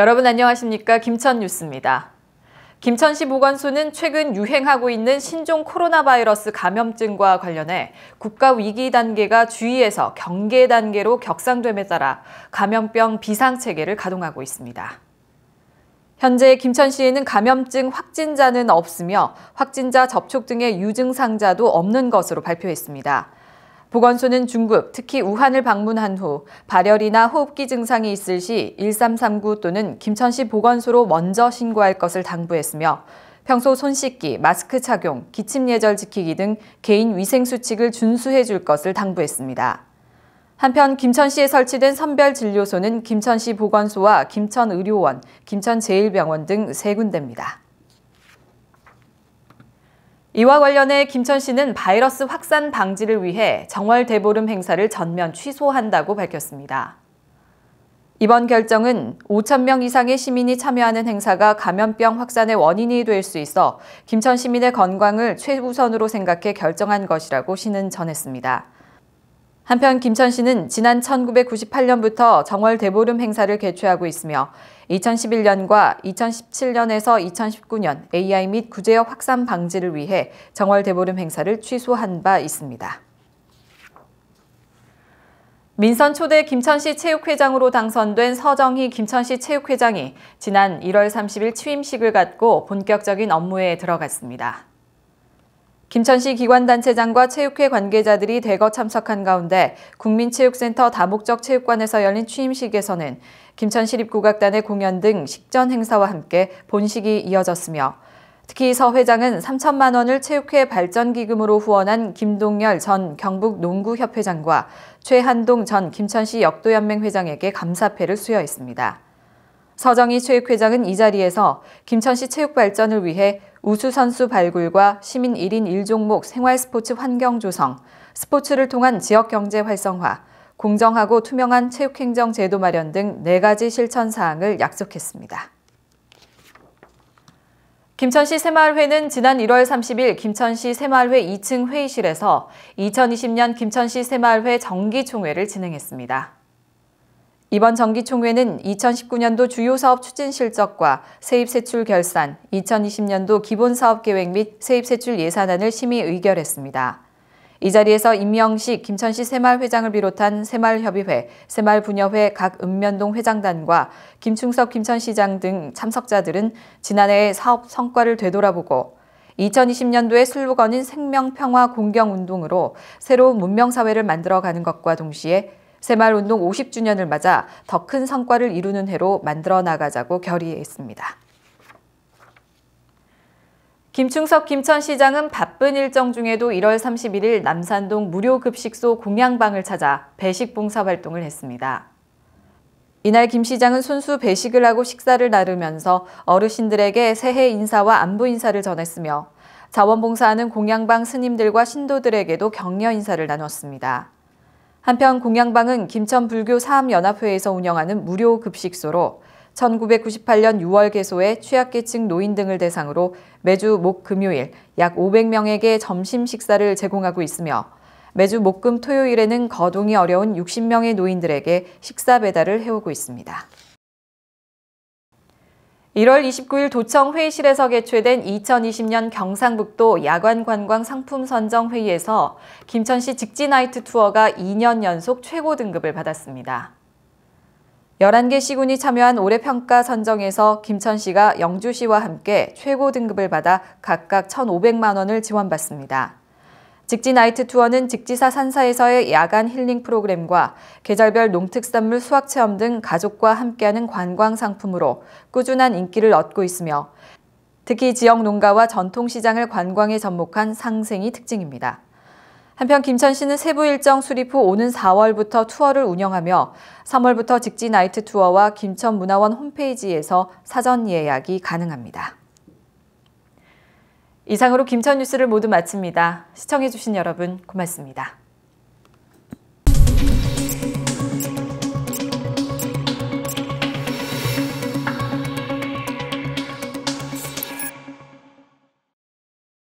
여러분 안녕하십니까? 김천 뉴스입니다. 김천시 보건소는 최근 유행하고 있는 신종 코로나 바이러스 감염증과 관련해 국가위기 단계가 주의에서 경계 단계로 격상됨에 따라 감염병 비상체계를 가동하고 있습니다. 현재 김천시에는 감염증 확진자는 없으며 확진자 접촉 등의 유증상자도 없는 것으로 발표했습니다. 보건소는 중국, 특히 우한을 방문한 후 발열이나 호흡기 증상이 있을 시 1339 또는 김천시 보건소로 먼저 신고할 것을 당부했으며 평소 손 씻기, 마스크 착용, 기침 예절 지키기 등 개인 위생 수칙을 준수해 줄 것을 당부했습니다. 한편 김천시에 설치된 선별진료소는 김천시 보건소와 김천의료원, 김천제일병원 등 3군데입니다. 이와 관련해 김천시는 바이러스 확산 방지를 위해 정월 대보름 행사를 전면 취소한다고 밝혔습니다. 이번 결정은 5,000명 이상의 시민이 참여하는 행사가 감염병 확산의 원인이 될 수 있어 김천 시민의 건강을 최우선으로 생각해 결정한 것이라고 시는 전했습니다. 한편 김천시는 지난 1998년부터 정월 대보름 행사를 개최하고 있으며 2011년과 2017년에서 2019년 AI 및 구제역 확산 방지를 위해 정월 대보름 행사를 취소한 바 있습니다. 민선 초대 김천시 체육회장으로 당선된 서정희 김천시 체육회장이 지난 1월 30일 취임식을 갖고 본격적인 업무에 들어갔습니다. 김천시 기관단체장과 체육회 관계자들이 대거 참석한 가운데 국민체육센터 다목적 체육관에서 열린 취임식에서는 김천시립국악단의 공연 등 식전 행사와 함께 본식이 이어졌으며 특히 서 회장은 3천만 원을 체육회 발전기금으로 후원한 김동열 전 경북농구협회장과 최한동 전 김천시 역도연맹 회장에게 감사패를 수여했습니다. 서정희 체육회장은 이 자리에서 김천시 체육 발전을 위해 우수선수 발굴과 시민 1인 1종목 생활스포츠 환경 조성, 스포츠를 통한 지역경제 활성화, 공정하고 투명한 체육행정 제도 마련 등 4가지 실천 사항을 약속했습니다. 김천시 새마을회는 지난 1월 30일 김천시 새마을회 2층 회의실에서 2020년 김천시 새마을회 정기총회를 진행했습니다. 이번 정기총회는 2019년도 주요 사업 추진 실적과 세입 세출 결산, 2020년도 기본사업계획 및 세입 세출 예산안을 심의 의결했습니다. 이 자리에서 임명식 김천시 새마을회장을 비롯한 새마을협의회, 새마을부녀회 각 읍면동 회장단과 김충석 김천시장 등 참석자들은 지난해의 사업 성과를 되돌아보고 2020년도의 슬로건인 생명평화공경운동으로 새로운 문명사회를 만들어가는 것과 동시에 새마을운동 50주년을 맞아 더 큰 성과를 이루는 해로 만들어 나가자고 결의했습니다. 김충석 김천시장은 바쁜 일정 중에도 1월 31일 남산동 무료급식소 공양방을 찾아 배식 봉사 활동을 했습니다. 이날 김 시장은 손수 배식을 하고 식사를 나누면서 어르신들에게 새해 인사와 안부 인사를 전했으며 자원봉사하는 공양방 스님들과 신도들에게도 격려 인사를 나눴습니다. 한편 공양방은 김천불교사업연합회에서 운영하는 무료 급식소로 1998년 6월 개소해 취약계층 노인 등을 대상으로 매주 목 금요일 약 500명에게 점심 식사를 제공하고 있으며 매주 목금 토요일에는 거동이 어려운 60명의 노인들에게 식사 배달을 해오고 있습니다. 1월 29일 도청 회의실에서 개최된 2020년 경상북도 야간관광 상품 선정 회의에서 김천시 직지나이트 투어가 2년 연속 최고 등급을 받았습니다. 11개 시군이 참여한 올해 평가 선정에서 김천시가 영주시와 함께 최고 등급을 받아 각각 1,500만 원을 지원받습니다. 직지나이트 투어는 직지사 산사에서의 야간 힐링 프로그램과 계절별 농특산물 수확체험 등 가족과 함께하는 관광 상품으로 꾸준한 인기를 얻고 있으며 특히 지역 농가와 전통시장을 관광에 접목한 상생이 특징입니다. 한편 김천시는 세부 일정 수립 후 오는 4월부터 투어를 운영하며 3월부터 직지나이트 투어와 김천문화원 홈페이지에서 사전 예약이 가능합니다. 이상으로 김천 뉴스를 모두 마칩니다. 시청해주신 여러분 고맙습니다.